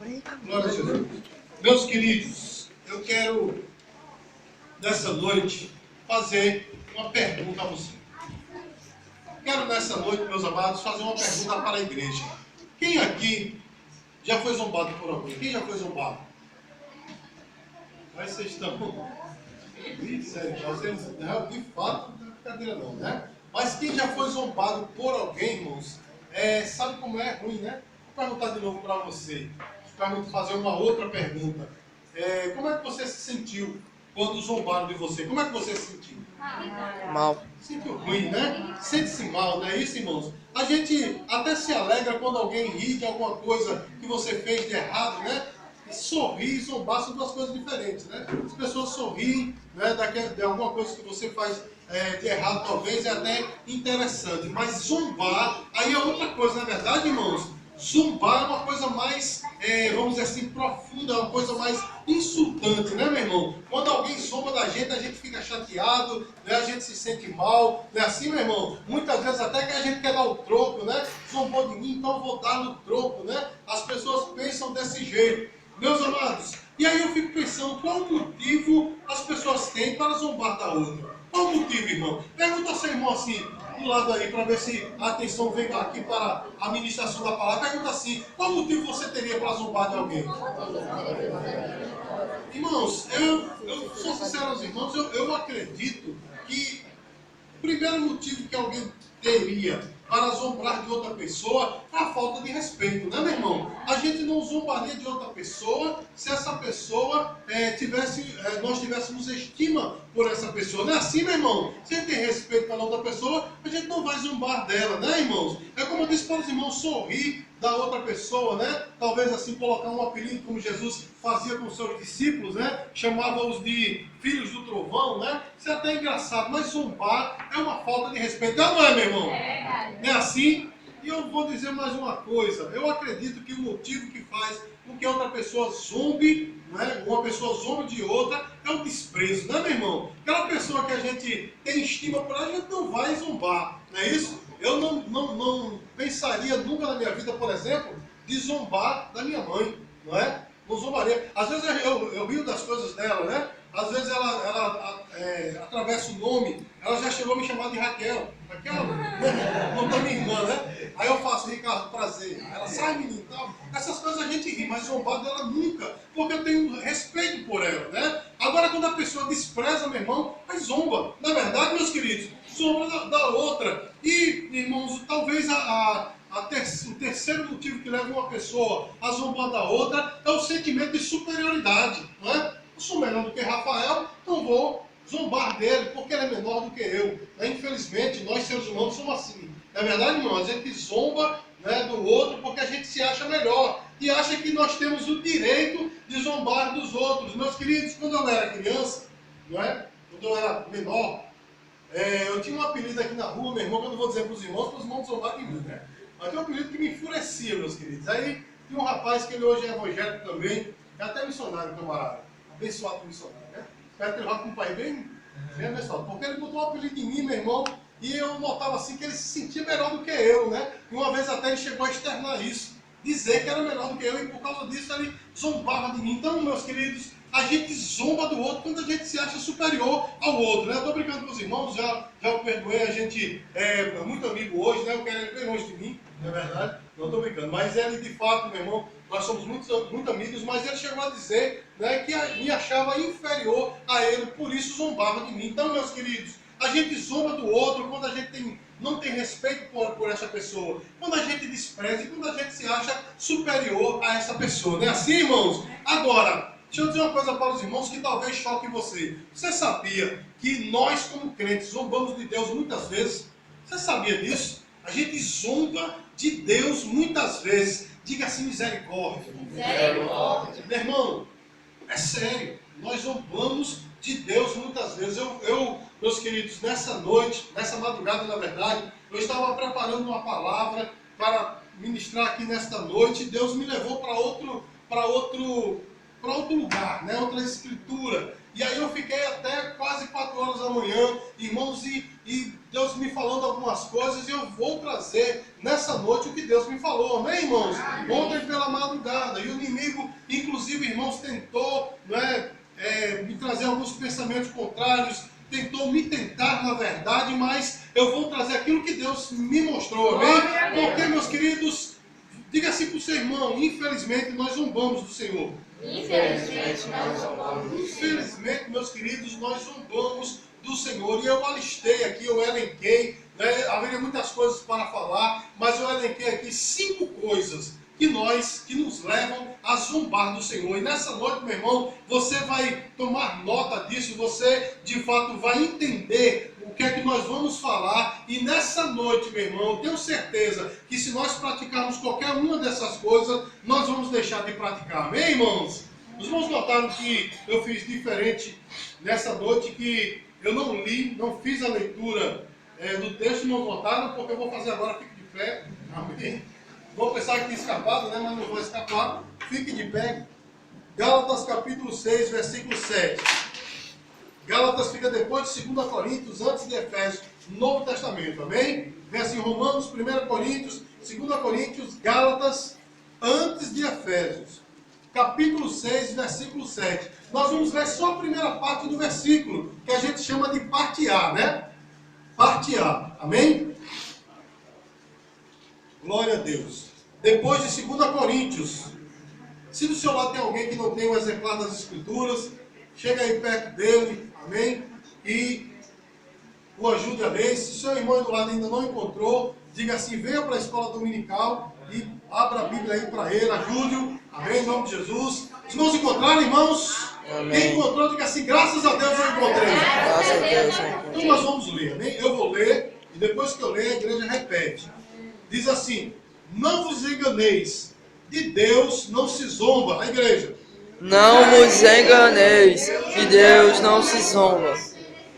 Amém. Glória a Jesus. Meus queridos, eu quero, nessa noite, fazer uma pergunta a você. Quero, nessa noite, meus amados, fazer uma pergunta para a igreja. Quem aqui já foi zombado por alguém? Quem já foi zombado? Mas vocês estão... Sério, vocês, de fato, não é brincadeira não, né? Mas quem já foi zombado por alguém, irmãos, sabe como é ruim, né? Vou perguntar de novo para você. Vou fazer uma outra pergunta. Como é que você se sentiu quando zombaram de você? Como é que você se sentiu? Mal. Sentiu ruim, né? Sente-se mal, não é isso, irmãos? A gente até se alegra quando alguém ri de alguma coisa que você fez de errado, né? Sorrir e zombar são duas coisas diferentes, né? As pessoas sorriem, né, de alguma coisa que você faz de errado, talvez, é até interessante. Mas zombar, aí é outra coisa, não é verdade, irmãos? Zombar é uma coisa mais, vamos dizer assim, profunda, é uma coisa mais insultante, né, meu irmão? Quando alguém zomba da gente, a gente fica chateado, né, a gente se sente mal, não é assim, meu irmão? Muitas vezes até que a gente quer dar o troco, né? Zombou de mim, então vou dar no troco, né? As pessoas pensam desse jeito. Meus amados, e aí eu fico pensando, qual o motivo as pessoas têm para zombar da outra? Qual o motivo, irmão? Pergunta ao seu irmão assim, do lado aí, para ver se a atenção vem aqui para a ministração da palavra. Pergunta assim, qual motivo você teria para zombar de alguém? Irmãos, eu sou sincero aos irmãos, eu acredito que o primeiro motivo que alguém teria para zombar de outra pessoa é a falta de respeito, né, meu irmão? A gente não zombaria de outra pessoa se essa pessoa nós tivéssemos estima por essa pessoa. Não é assim, meu irmão? Se a gente tem respeito pela outra pessoa, a gente não vai zombar dela, né, irmãos? É como eu disse para os irmãos, sorrir da outra pessoa, né? Talvez assim colocar um apelido como Jesus fazia com seus discípulos, né? Chamava-os de filhos do trovão, né? Isso é até engraçado, mas zombar é uma falta de respeito. Não é, meu irmão? Não é assim? E eu vou dizer mais uma coisa. Eu acredito que o motivo que faz com que outra pessoa zombe, né? Uma pessoa zombe de outra, é o desprezo, né, meu irmão? Aquela pessoa que a gente tem estima por ela, a gente não vai zombar, não é isso? Eu não pensaria nunca na minha vida, por exemplo, de zombar da minha mãe, não é? Não zombaria. Às vezes eu rio das coisas dela, né? Às vezes ela atravessa o nome, ela já chegou a me chamar de Raquel. Raquel, nome da minha irmã, né? Aí eu faço, Ricardo, prazer. Ela sai, menino, tal. Essas coisas a gente ri, mas zombar dela nunca, porque eu tenho respeito por ela, né? Agora, quando a pessoa despreza, meu irmão, aí zomba. Na verdade, meus queridos, zomba da outra. E, irmãos, talvez o terceiro motivo que leva uma pessoa a zombar da outra é o sentimento de superioridade, não é? Eu sou melhor do que Rafael, então vou zombar dele, porque ele é menor do que eu. Infelizmente, nós seres humanos somos assim. Na verdade, irmão, a gente zomba, né, do outro porque a gente se acha melhor. E acha que nós temos o direito de zombar dos outros. Meus queridos, quando eu era criança, não é? Quando eu era menor, eu tinha um apelido aqui na rua, meu irmão, que eu não vou dizer para os irmãos não zombar de mim, né? Mas tinha um apelido que me enfurecia, meus queridos. Aí tinha um rapaz que ele hoje é evangélico também, é até missionário, camarada. Abençoado missionário, né? Espero que ele vá com um pai bem abençoado. Porque ele botou um apelido em mim, meu irmão, e eu notava assim que ele se sentia melhor do que eu, né? E uma vez até ele chegou a externar isso, dizer que era melhor do que eu, e por causa disso ele zombava de mim. Então, meus queridos, a gente zomba do outro quando a gente se acha superior ao outro, né? Eu estou brincando com os irmãos, já o perdoei, a gente é muito amigo hoje, né? Eu quero ele bem longe de mim, não é verdade? Não estou brincando, mas ele de fato, meu irmão, nós somos muito amigos, mas ele chegou a dizer, né, que me achava inferior a ele, por isso zombava de mim. Então, meus queridos, a gente zomba do outro quando a gente não tem respeito por essa pessoa, quando a gente despreza e quando a gente se acha superior a essa pessoa. Não é assim, irmãos? Agora, deixa eu dizer uma coisa para os irmãos que talvez choque você. Você sabia que nós, como crentes, zombamos de Deus muitas vezes? Você sabia disso? A gente zomba de Deus muitas vezes. Diga assim, misericórdia. Misericórdia. Meu irmão, é sério. Nós zombamos de Deus muitas vezes. Meus queridos, nessa noite, nessa madrugada, na verdade, eu estava preparando uma palavra para ministrar aqui nesta noite. Deus me levou para outro lugar, né? Outra escritura. E aí eu fiquei até quase 4 horas da manhã, irmãos, e Deus me falando algumas coisas e eu vou trazer nessa noite o que Deus me falou, amém, irmãos? Ontem pela madrugada, e o inimigo, inclusive, irmãos, tentou, me trazer alguns pensamentos contrários, tentou me tentar, na verdade, mas eu vou trazer aquilo que Deus me mostrou, amém? Porque, meus queridos, diga assim para o seu irmão, infelizmente nós zombamos do Senhor. Infelizmente, meus queridos, nós zombamos do Senhor. E eu alistei aqui, eu elenquei, haveria muitas coisas para falar, mas eu elenquei aqui 5 coisas que nos levam a zombar do Senhor. E nessa noite, meu irmão, você vai tomar nota disso, você de fato vai entender o que é que nós vamos falar. E nessa noite, meu irmão, eu tenho certeza que se nós praticarmos qualquer uma dessas coisas, nós vamos deixar de praticar. Amém, irmãos? Os irmãos notaram que eu fiz diferente nessa noite, que eu não li, não fiz a leitura do texto, não notaram, porque eu vou fazer agora, fique de pé. Amém? Vou pensar que tinha escapado, né? Mas não vou escapar. Fique de pé. Gálatas capítulo 6, versículo 7. Gálatas fica depois de 2 Coríntios, antes de Efésios, Novo Testamento, amém? Vem assim, Romanos, 1 Coríntios, 2 Coríntios, Gálatas, antes de Efésios. Capítulo 6, versículo 7. Nós vamos ver só a primeira parte do versículo, que a gente chama de parte A, né? Parte A, amém? Glória a Deus. Depois de 2 Coríntios, se do seu lado tem alguém que não tem um exemplar das Escrituras, chega aí perto dele, amém? E o ajude a ler. Se o seu irmão do lado ainda não encontrou, diga assim, venha para a escola dominical e abra a Bíblia aí para ele, ajude-o, amém? Em nome de Jesus. Os irmãos encontraram, irmãos? Amém. Quem encontrou, diga assim, graças a Deus eu encontrei. Graças a Deus. Então nós vamos ler, amém? Eu vou ler e depois que eu ler, a igreja repete. Diz assim, não vos enganeis, de Deus não se zomba. A igreja. Não vos enganeis, de Deus não se zomba.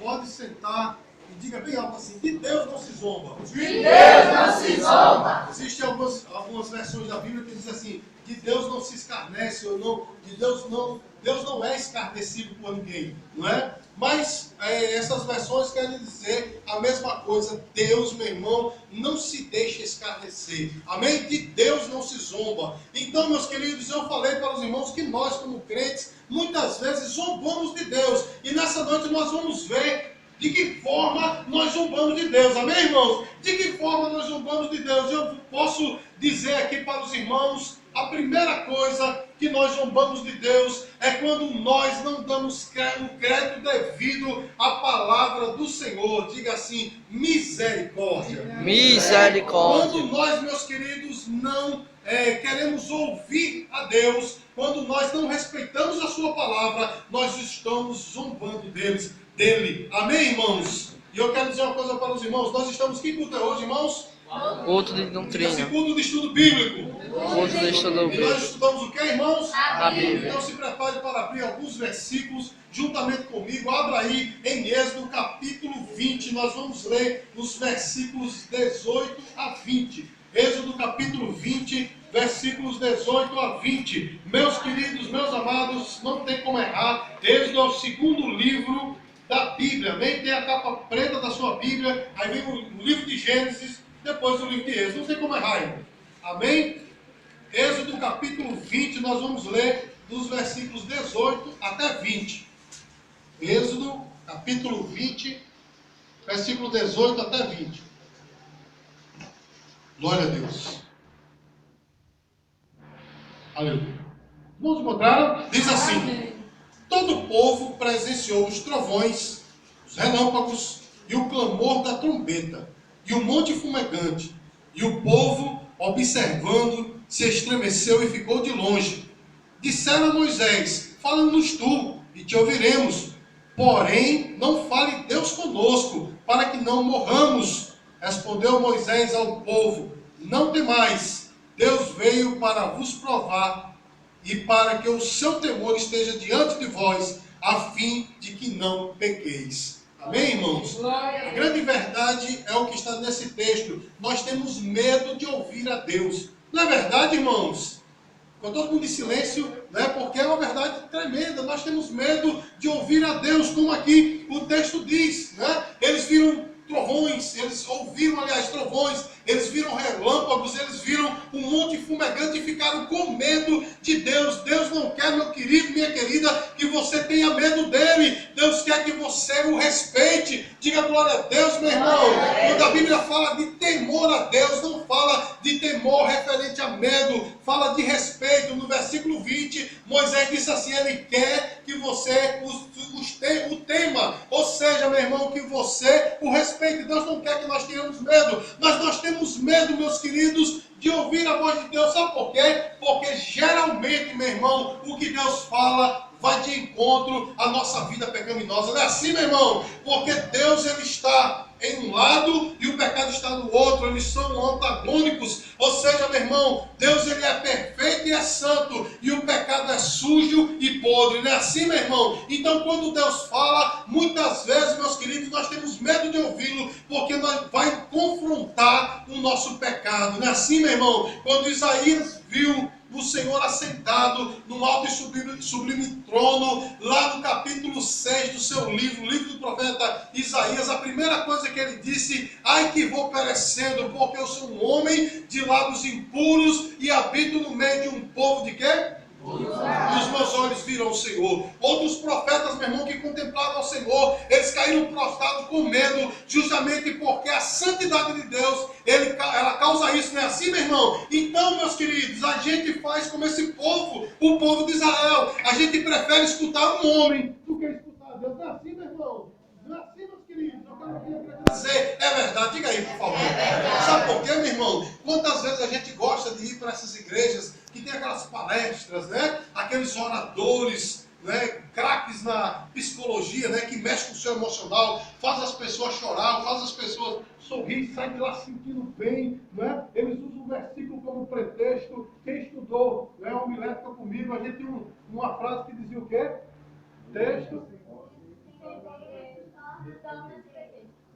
Pode sentar e diga bem alto assim, de Deus não se zomba. De Deus não se zomba. Existem algumas versões da Bíblia que dizem assim, de Deus não se escarnece, ou não, de Deus não é escarnecido por ninguém, não é? Mas essas versões querem dizer a mesma coisa. Deus, meu irmão, não se deixa escarnecer. Amém? De Deus não se zomba. Então, meus queridos, eu falei para os irmãos que nós, como crentes, muitas vezes zombamos de Deus. E nessa noite nós vamos ver de que forma nós zombamos de Deus. Amém, irmãos? De que forma nós zombamos de Deus? Eu posso dizer aqui para os irmãos, a primeira coisa que nós zombamos de Deus é quando nós não damos o crédito devido à palavra do Senhor. Diga assim, misericórdia. Misericórdia. Quando nós, meus queridos, não queremos ouvir a Deus, quando nós não respeitamos a sua palavra, nós estamos zombando dele. Amém, irmãos? E eu quero dizer uma coisa para os irmãos, nós estamos, que culto é hoje, irmãos? Culto de doutrina. Esse culto de estudo bíblico. Culto de estudo E nós bíblico. estudamos o que, irmãos? A Bíblia. Então se prepare para abrir alguns versículos juntamente comigo. Abra aí em Êxodo capítulo 20. Nós vamos ler os versículos 18 a 20. Êxodo capítulo 20, versículos 18 a 20. Meus queridos, meus amados, não tem como errar. Êxodo é o segundo livro da Bíblia. Nem tem a capa preta da sua Bíblia. Aí vem o livro de Gênesis, depois o livro de Êxodo. Não tem como errar, irmão. Amém? Êxodo capítulo 20, nós vamos ler dos versículos 18 até 20. Êxodo capítulo 20, versículo 18 até 20. Glória a Deus. Aleluia. Vamos encontrar? Diz assim: todo o povo presenciou os trovões, os relâmpagos e o clamor da trombeta, e o monte fumegante. E o povo, observando, se estremeceu e ficou de longe. Disseram a Moisés: fala-nos tu, e te ouviremos. Porém, não fale Deus conosco, para que não morramos. Respondeu Moisés ao povo: não temais, Deus veio para vos provar, e para que o seu temor esteja diante de vós, a fim de que não pequeis. Amém, irmãos? A grande verdade é o que está nesse texto. Nós temos medo de ouvir a Deus. Não é verdade, irmãos? Com todo mundo em silêncio, né? Porque é uma verdade tremenda. Nós temos medo de ouvir a Deus, como aqui o texto diz, né? Eles viram trovões, eles ouviram, aliás, trovões, eles viram relâmpagos, eles viram um monte fumegante e ficaram com medo de Deus. Deus não quer, meu querido, minha querida, que você tenha medo dele. Deus quer que você o respeite. Diga glória a Deus, meu irmão. Quando a Bíblia fala de temor a Deus, não fala de temor referente a medo, fala de respeito. No versículo 20, Moisés disse assim, ele quer que você o tema, ou seja, meu irmão, que você o respeite. Deus não quer que nós tenhamos medo, mas nós temos medo, meus queridos, de ouvir a voz de Deus. Sabe por quê? Porque geralmente, meu irmão, o que Deus fala vai de encontro à nossa vida pecaminosa. Não é assim, meu irmão? Porque Deus, ele está em um lado e o pecado está no outro. Eles são antagônicos. Ou seja, meu irmão, Deus, ele é perfeito e é santo, e o pecado é sujo e podre. Não é assim, meu irmão? Então, quando Deus fala, muitas vezes, meus queridos, nós temos medo de ouvi-lo, porque vai confrontar o nosso pecado. Não é assim, meu irmão? Quando Isaías viu o Senhor assentado no alto e sublime trono, lá no capítulo 6 do seu livro, o livro do profeta Isaías, a primeira coisa que ele disse: ai que vou perecendo, porque eu sou um homem de lábios impuros e habito no meio de um povo de quê? E os meus olhos viram o Senhor. Outros profetas, meu irmão, que contemplavam o Senhor, eles caíram prostrados com medo, justamente porque a santidade de Deus, ela causa isso, não é assim, meu irmão? Então, meus queridos, a gente faz como esse povo, o povo de Israel. A gente prefere escutar um homem do que escutar Deus. Não é assim, meu irmão? Não é assim, meus queridos? Eu quero dizer, é verdade, diga aí, por favor. Sabe por quê, meu irmão? Quantas vezes a gente gosta de ir para essas igrejas que tem aquelas palestras, né? Aqueles oradores, né? Craques na psicologia, né? Que mexe com o seu emocional, faz as pessoas chorar, faz as pessoas sorrir, saem de lá sentindo bem, né? Eles usam o versículo como pretexto. Quem estudou, né, homilética comigo, a gente tem uma frase que dizia o quê? Texto.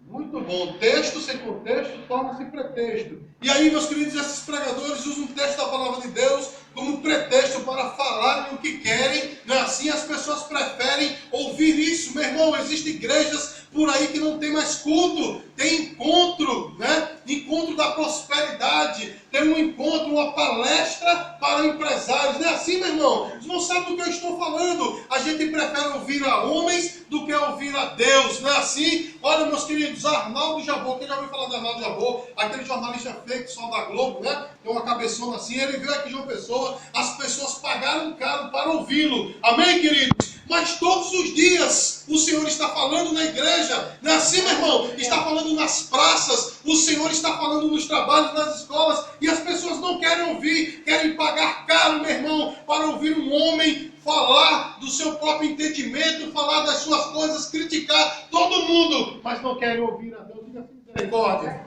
Muito bom. Texto sem contexto torna-se pretexto. E aí, meus queridos, esses pregadores usam o texto da palavra de Deus como pretexto para falarem o que querem. Não é assim? As pessoas preferem ouvir isso. Meu irmão, existem igrejas por aí que não tem mais culto. Tem encontro, né? Encontro da prosperidade. Tem um encontro, uma palestra para empresários. Não é assim, meu irmão? Vocês não sabem do que eu estou falando. A gente prefere ouvir a homens do que ouvir a Deus. Não é assim? Olha, meus queridos, Arnaldo Jabor. Quem já ouviu falar de Arnaldo Jabor? Aquele jornalista fake só da Globo, né? Tem uma cabeçona assim. Ele veio aqui de João Pessoa. As pessoas pagaram caro para ouvi-lo. Amém, queridos? Mas todos os dias o Senhor está falando na igreja. Não é assim, meu irmão? Está falando nas praças. O Senhor está falando nos trabalhos, nas escolas. E as pessoas não querem ouvir. Querem pagar caro, meu irmão, para ouvir um homem falar do seu próprio entendimento, falar das suas coisas, criticar todo mundo. Mas não querem ouvir a Deus. Diga assim, misericórdia.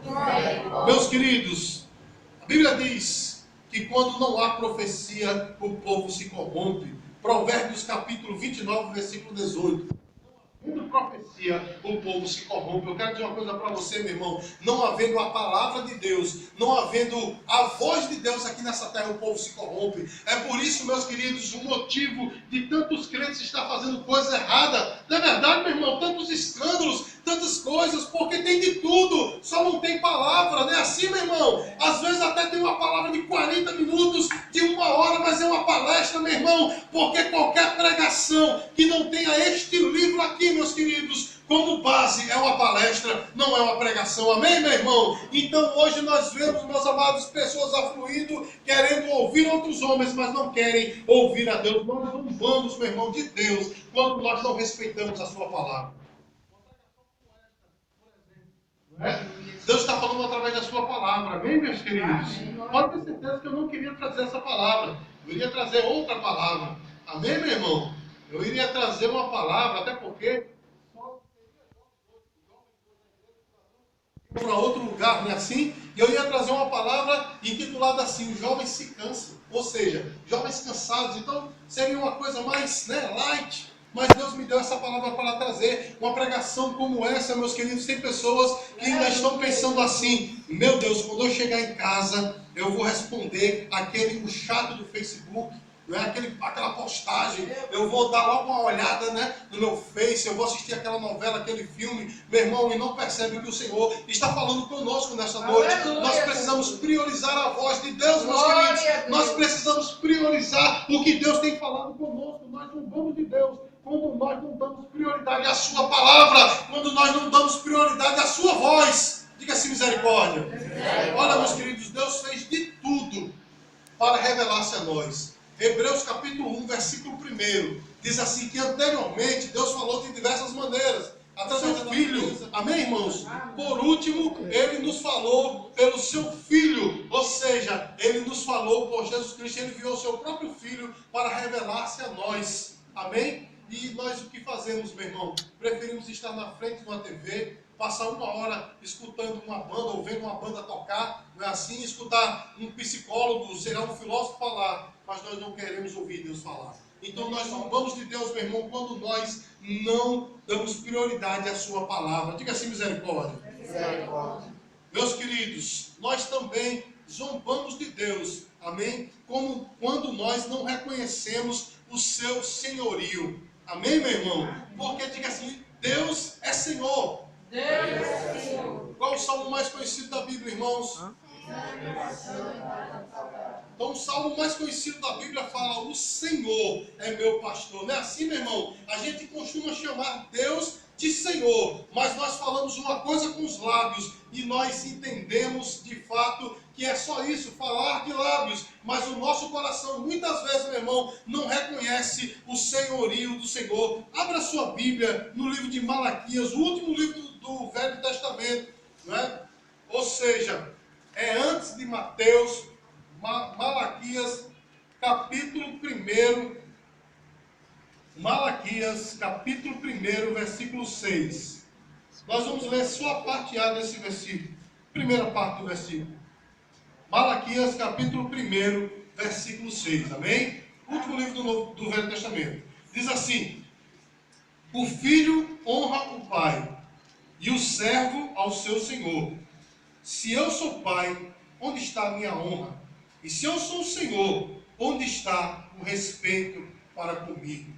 Meus queridos, a Bíblia diz que quando não há profecia, o povo se corrompe. Provérbios capítulo 29, versículo 18. Havendo profecia, o povo se corrompe. Eu quero dizer uma coisa para você, meu irmão. Não havendo a palavra de Deus, não havendo a voz de Deus aqui nessa terra, o povo se corrompe. É por isso, meus queridos, o motivo de tantos crentes estar fazendo coisa errada. Não é verdade, meu irmão? Tantos escândalos, tantas coisas, porque tem de tudo, só não tem palavra, não é assim, meu irmão? Às vezes até tem uma palavra de 40 minutos, de 1 hora, mas é uma palestra, meu irmão, porque qualquer pregação que não tenha este livro aqui, meus queridos, como base, é uma palestra, não é uma pregação, amém, meu irmão? Então hoje nós vemos, meus amados, pessoas afluindo, querendo ouvir outros homens, mas não querem ouvir a Deus. Nós zombamos, meu irmão, de Deus, quando nós não respeitamos a sua palavra. Deus está falando através da sua palavra, amém, meus queridos? Pode ter certeza que eu não queria trazer essa palavra, eu iria trazer outra palavra, amém, meu irmão? Eu iria trazer uma palavra, até porque para outro lugar, não é assim? E eu ia trazer uma palavra intitulada assim: os jovens se cansam, ou seja, jovens cansados. Então seria uma coisa mais, né, light. Mas Deus me deu essa palavra para trazer uma pregação como essa, meus queridos. Tem pessoas que ainda estão pensando assim: meu Deus, quando eu chegar em casa, eu vou responder o chato do Facebook, não é aquela postagem, eu vou dar logo uma olhada, né, no meu Face, eu vou assistir aquela novela, aquele filme, meu irmão, e não percebe que o Senhor está falando conosco nessa noite. Aleluia. Nós precisamos priorizar a voz de Deus, meus queridos. Nós precisamos priorizar o que Deus tem falado conosco. Nós não vamos de Deus quando nós não damos prioridade à sua palavra, quando nós não damos prioridade à sua voz. Diga-se misericórdia. Olha, meus queridos, Deus fez de tudo para revelar-se a nós. Hebreus capítulo 1, versículo 1, diz assim que anteriormente Deus falou de diversas maneiras, através do Filho, amém, irmãos? Por último, Ele nos falou pelo Seu Filho, ou seja, Ele nos falou por Jesus Cristo, Ele enviou o Seu próprio Filho para revelar-se a nós, amém? E nós o que fazemos, meu irmão? Preferimos estar na frente de uma TV, passar uma hora escutando uma banda ou vendo uma banda tocar, não é assim? Escutar um psicólogo, será um filósofo falar, mas nós não queremos ouvir Deus falar. Então nós zombamos de Deus, meu irmão, quando nós não damos prioridade à sua palavra. Diga assim, misericórdia. Misericórdia. Meus queridos, nós também zombamos de Deus, amém? Como quando nós não reconhecemos o seu senhorio. Amém, meu irmão? Porque diga assim, Deus é Senhor. Deus é Senhor. Qual o salmo mais conhecido da Bíblia, irmãos? Então o salmo mais conhecido da Bíblia fala, o Senhor é meu pastor. Não é assim, meu irmão? A gente costuma chamar Deus de Senhor, mas nós falamos uma coisa com os lábios e nós entendemos de fato que é só isso, falar de lábios, mas o nosso coração muitas vezes, meu irmão, não reconhece o senhorio do Senhor. Abra sua Bíblia no livro de Malaquias, o último livro do Velho Testamento, não é? Ou seja, é antes de Mateus, Malaquias, capítulo 1, Malaquias, capítulo 1, versículo 6. Nós vamos ler só a parte A desse versículo, primeira parte do versículo. Malaquias, capítulo 1, versículo 6, amém? Último livro do Velho Testamento. Diz assim, o filho honra o pai, e o servo ao seu senhor. Se eu sou pai, onde está a minha honra? E se eu sou o Senhor, onde está o respeito para comigo?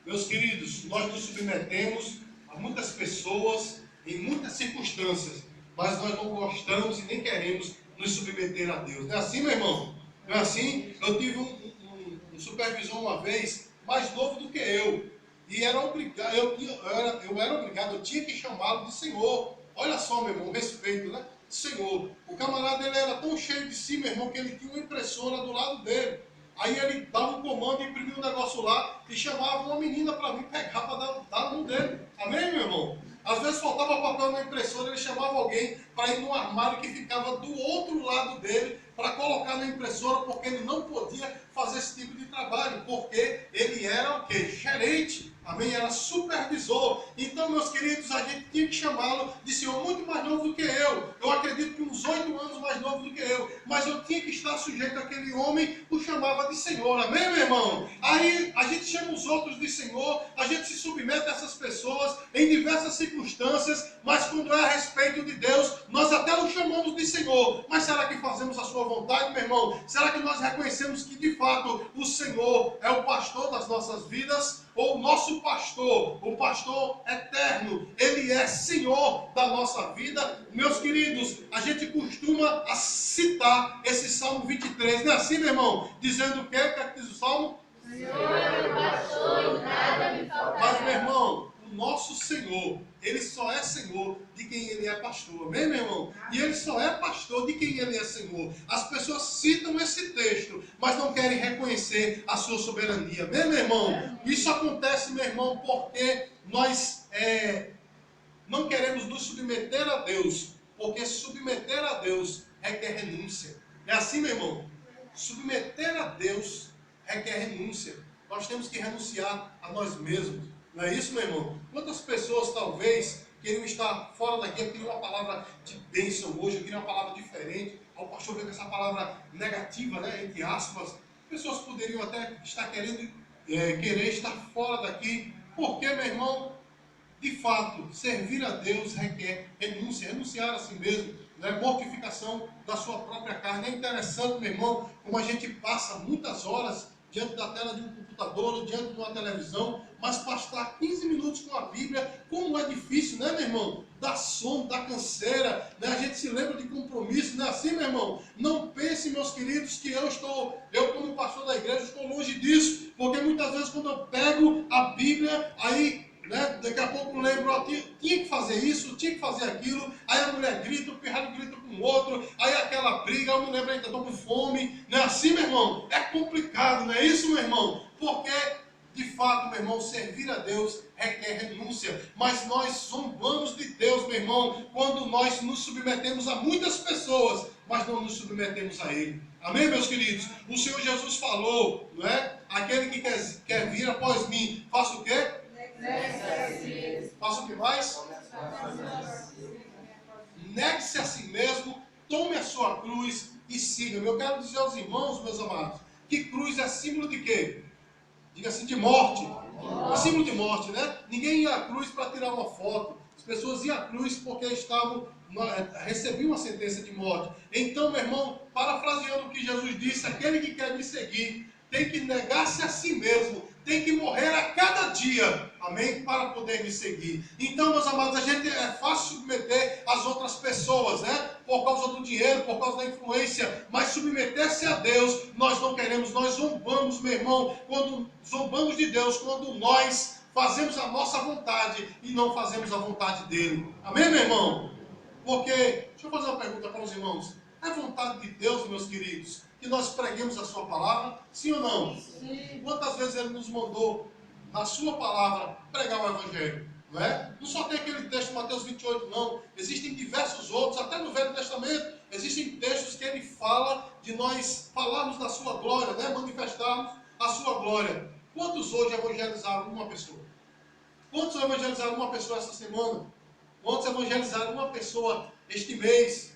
Meus queridos, nós nos submetemos a muitas pessoas, em muitas circunstâncias, mas nós não gostamos e nem queremos nos submeter a Deus. Não é assim, meu irmão? Não é assim? Eu tive um supervisor uma vez, mais novo do que eu, e era obrigado, eu era obrigado, eu tinha que chamá-lo de Senhor. Olha só, meu irmão, respeito, né? Senhor. O camarada, ele era tão cheio de si, meu irmão, que ele tinha uma impressora do lado dele. Aí ele dava um comando, imprimia um negócio lá e chamava uma menina para vir pegar para dar na mão dele. Amém, meu irmão? Às vezes faltava papel na impressora, ele chamava alguém para ir no armário que ficava do outro lado dele para colocar na impressora, porque ele não podia fazer esse tipo de trabalho, porque ele era o quê? Gerente. Amém? Era supervisor. Então, meus queridos, a gente tinha que chamá-lo de senhor muito mais novo do que eu. Eu acredito que uns 8 anos mais novo do que eu. Mas eu tinha que estar sujeito àquele homem, o chamava de senhor. Amém, meu irmão? Aí a gente chama os outros de senhor, a gente se submete a essas pessoas em diversas circunstâncias, mas quando é a respeito de Deus, nós até o chamamos de senhor. Mas será que fazemos a sua vontade, meu irmão? Será que nós reconhecemos que de fato o Senhor é o pastor das nossas vidas? Ou o nosso pastor, o pastor eterno, ele é Senhor da nossa vida? Meus queridos, a gente costuma citar esse Salmo 23, não é assim, meu irmão? Dizendo o quê? O que é que diz o Salmo? Senhor é meu pastor e nada me faltará. Mas, meu irmão, o nosso Senhor, ele só é Senhor de quem ele é pastor, amém, meu irmão? E ele só é pastor de quem ele é Senhor. As pessoas citam esse texto, mas não querem reconhecer a sua soberania, amém, meu irmão? Isso acontece, meu irmão, porque nós não queremos nos submeter a Deus, porque submeter a Deus requer renúncia. É assim, meu irmão? Submeter a Deus requer renúncia. Nós temos que renunciar a nós mesmos. Não é isso, meu irmão? Quantas pessoas talvez queriam estar fora daqui? Eu queria uma palavra de bênção hoje, eu queria uma palavra diferente. O pastor veio com essa palavra negativa, né, entre aspas. Pessoas poderiam até estar querer estar fora daqui. Porque, meu irmão, de fato, servir a Deus requer renúncia, renunciar a si mesmo, né? Mortificação da sua própria carne. É interessante, meu irmão, como a gente passa muitas horas diante da tela de um computador, ou diante de uma televisão, mas pastar 15 minutos com a Bíblia, como é difícil, né, meu irmão? Dá sono, dá canseira, né? A gente se lembra de compromisso, não é assim, meu irmão? Não pense, meus queridos, que eu como pastor da igreja, estou longe disso, porque muitas vezes quando eu pego a Bíblia, aí, né, daqui a pouco eu lembro, ó, tinha que fazer isso, tinha que fazer aquilo, aí a mulher grita, o pirralho grita com o outro, aí aquela briga, eu me lembro ainda, estou com fome, não é assim, meu irmão? É complicado, não é isso, meu irmão? Porque, de fato, meu irmão, servir a Deus requer renúncia, mas nós zombamos de Deus, meu irmão, quando nós nos submetemos a muitas pessoas, mas não nos submetemos a Ele. Amém, meus queridos? O Senhor Jesus falou, não é? Aquele que quer vir após mim, faça o quê? Faça o que mais? Negue-se a si mesmo, tome a sua cruz e siga-me. Eu quero dizer aos irmãos, meus amados, que cruz é símbolo de quê? Diga assim, de morte. É símbolo de morte, né? Ninguém ia à cruz para tirar uma foto. As pessoas iam à cruz porque recebiam uma sentença de morte. Então, meu irmão, parafraseando o que Jesus disse, aquele que quer me seguir tem que negar-se a si mesmo, tem que morrer a cada dia, amém? Para poder me seguir. Então, meus amados, a gente é fácil submeter as outras pessoas, né? Por causa do dinheiro, por causa da influência, mas submeter-se a Deus, nós não queremos, nós zombamos, meu irmão, quando zombamos de Deus, quando nós fazemos a nossa vontade e não fazemos a vontade dele. Amém, meu irmão? Porque, deixa eu fazer uma pergunta para os irmãos. É vontade de Deus, meus queridos, que nós preguemos a sua palavra? Sim ou não? Sim. Quantas vezes Ele nos mandou, na sua palavra, pregar o Evangelho? Não é? Não só tem aquele texto de Mateus 28, não. Existem diversos outros, até no Velho Testamento. Existem textos que Ele fala de nós falarmos da sua glória, né? Manifestarmos a sua glória. Quantos hoje evangelizaram uma pessoa? Quantos evangelizaram uma pessoa essa semana? Quantos evangelizaram uma pessoa este mês?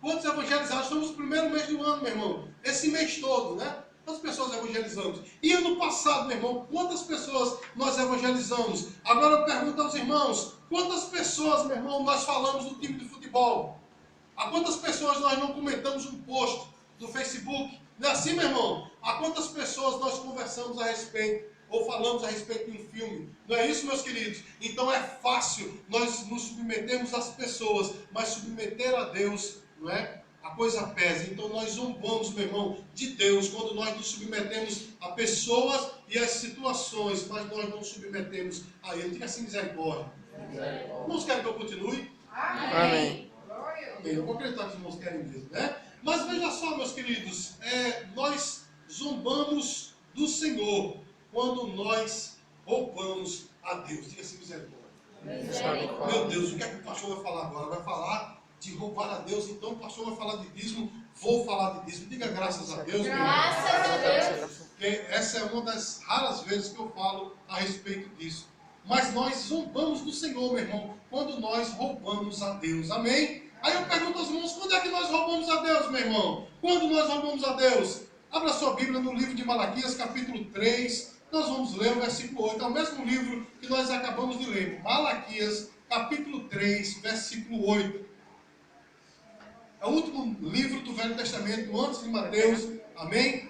Quantos evangelizados? Estamos no primeiro mês do ano, meu irmão. Esse mês todo, né? Quantas pessoas evangelizamos? E ano passado, meu irmão, quantas pessoas nós evangelizamos? Agora eu pergunto aos irmãos, quantas pessoas, meu irmão, nós falamos do time de futebol? A quantas pessoas nós não comentamos um post do Facebook? Não é assim, meu irmão? A quantas pessoas nós conversamos a respeito? Ou falamos a respeito de um filme. Não é isso, meus queridos? Então é fácil nós nos submetermos às pessoas, mas submeter a Deus, não é? A coisa pesa. Então nós zombamos, meu irmão, de Deus quando nós nos submetemos a pessoas e às situações, mas nós não nos submetemos a Ele. Diga assim, misericórdia. Irmãos, querem que eu continue? Amém. Bem, eu vou acreditar que os irmãos querem mesmo, né? Mas veja só, meus queridos, nós zombamos do Senhor quando nós roubamos a Deus. Diga assim, misericórdia. Meu Deus, o que é que o pastor vai falar agora? Vai falar de roubar a Deus, então o pastor vai falar de dízimo, vou falar de dízimo. Diga graças a Deus, meu irmão. Graças a Deus. Porque essa é uma das raras vezes que eu falo a respeito disso. Mas nós zombamos do Senhor, meu irmão, quando nós roubamos a Deus. Amém? Aí eu pergunto aos irmãos, quando é que nós roubamos a Deus, meu irmão? Quando nós roubamos a Deus? Abra sua Bíblia no livro de Malaquias, capítulo 3. Nós vamos ler o versículo 8. É o mesmo livro que nós acabamos de ler. Malaquias, capítulo 3, versículo 8. É o último livro do Velho Testamento, antes de Mateus. Amém?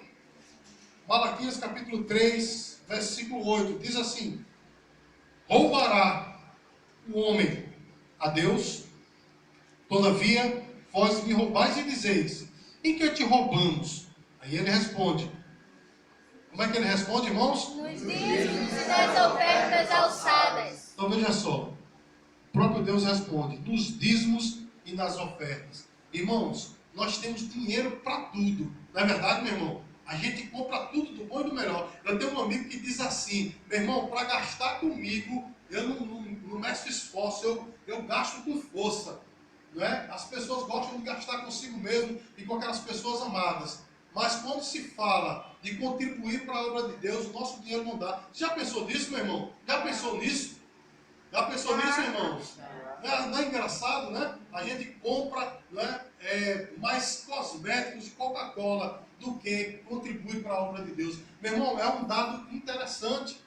Malaquias, capítulo 3, versículo 8. Diz assim: roubará o homem a Deus? Todavia, vós me roubais e dizeis: em que te roubamos? Aí ele responde. Como é que ele responde, irmãos? Nos dízimos e nas ofertas alçadas. Então veja só. O próprio Deus responde: nos dízimos e nas ofertas. Irmãos, nós temos dinheiro para tudo. Não é verdade, meu irmão? A gente compra tudo do bom e do melhor. Eu tenho um amigo que diz assim: meu irmão, para gastar comigo, eu não meço esforço, eu gasto com força. Não é? As pessoas gostam de gastar consigo mesmo e com aquelas pessoas amadas. Mas quando se fala de contribuir para a obra de Deus, o nosso dinheiro não dá. Já pensou nisso, meu irmão? Já pensou nisso? Já pensou nisso, irmãos? Não é engraçado, né? A gente compra, né, mais cosméticos de Coca-Cola do que contribui para a obra de Deus. Meu irmão, é um dado interessante.